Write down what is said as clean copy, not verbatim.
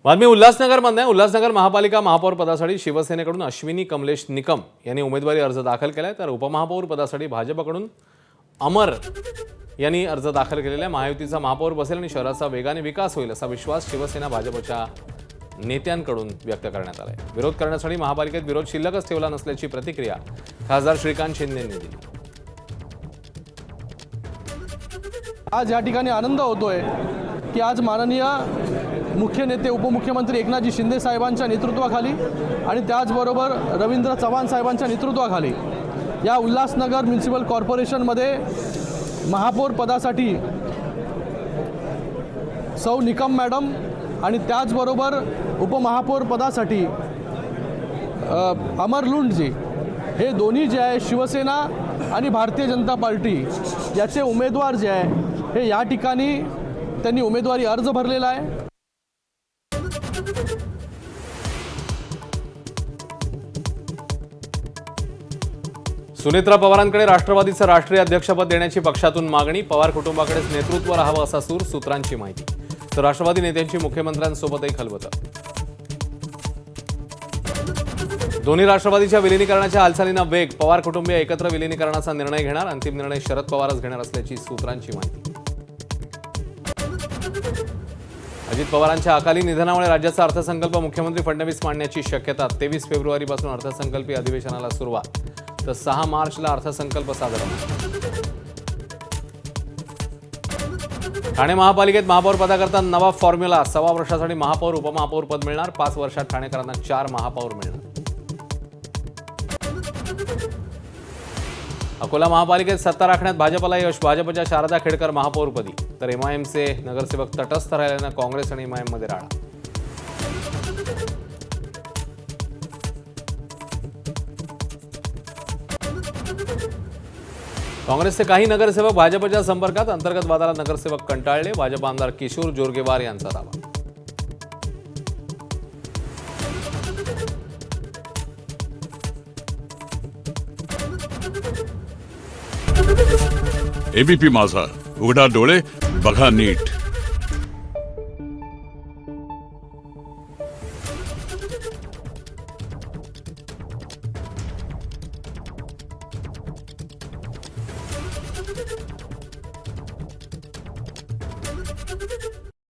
बातमी उल्हासनगरमध्ये आहे। उल्हासनगर महापालिका महापौर पदासाठी शिवसेनेकडून अश्विनी कमलेश निकम यांनी उमेदवारी अर्ज दाखल केलाय, तर उपमहापौर पदासाठी भाजपकडून अमर यांनी अर्ज दाखल केलेला आहे। महायुतीचा महापौर बसेल आणि शहराचा वेगाने विकास होईल असा विश्वास शिवसेना भाजपच्या नेत्यांकडून व्यक्त करण्यात आला आहे। विरोध करण्यासाठी महापालिकेत विरोध शिल्लकच ठेवला नसल्याची प्रतिक्रिया खासदार श्रीकांत शिंदे यांनी दिली। आज या ठिकाणी आनंद होतोय की आज माननीय मुख्य नेते उपमुख्यमंत्री एकनाथजी शिंदे साहेबांच्या नेतृत्वाखाली आणि त्याचबरोबर रवींद्र चव्हाण साहेबांच्या नेतृत्वाखाली या उल्हासनगर म्युनिसिपल कॉर्पोरेशनमध्ये महापौर पदासाठी सौ निकम मॅडम आणि त्याचबरोबर उपमहापौर पदासाठी अमर लुंडजी हे दोन्ही जे आहे शिवसेना आणि भारतीय जनता पार्टी याचे उमेदवार जे आहे हे या ठिकाणी त्यांनी उमेदवारी अर्ज भरलेला आहे। सुनेत्रा पवारांकडे राष्ट्रवादीचं राष्ट्रीय अध्यक्षपद देण्याची पक्षातून मागणी। पवार कुटुंबाकडेच नेतृत्व राहावं असा सूर, सूत्रांची माहिती। तर राष्ट्रवादी नेत्यांची मुख्यमंत्र्यांसोबतही खलबतं। दोन्ही राष्ट्रवादीच्या विलीनीकरणाच्या हालचालींना वेग। पवार कुटुंबीय एकत्र विलीनीकरणाचा निर्णय घेणार। अंतिम निर्णय शरद पवारच घेणार असल्याची सूत्रांची माहिती। अजित पवारांच्या अकाली निधनामुळे राज्याचा अर्थसंकल्प मुख्यमंत्री फडणवीस मांडण्याची शक्यता। 23 फेब्रुवारीपासून अर्थसंकल्पीय अधिवेशनाला सुरुवात, तर 6 मार्चला अर्थसंकल्प सादर होणार। ठाणे महापालिकेत महापौर पदाकरता नवा फॉर्म्युला। 1.25 वर्षासाठी महापौर उपमहापौर पद मिळणार। 5 वर्षात ठाणेकरांना 4 महापौर मिळणार। अकोला महापालिकेत सत्ता राखण्यात भाजपला यश। भाजपच्या शारदा खेडकर महापौरपदी, तर एमआयएमचे नगरसेवक तटस्थ राहिल्यानं काँग्रेस आणि एमआयएम मध्ये राडा। काँग्रेसचे काही नगरसेवक भाजपच्या संपर्कात। अंतर्गत वादाला नगरसेवक कंटाळले। भाजप आमदार किशोर जोरगेवार यांचा दावा। एबीपी माझा, उघडा डोळे बघा नीट।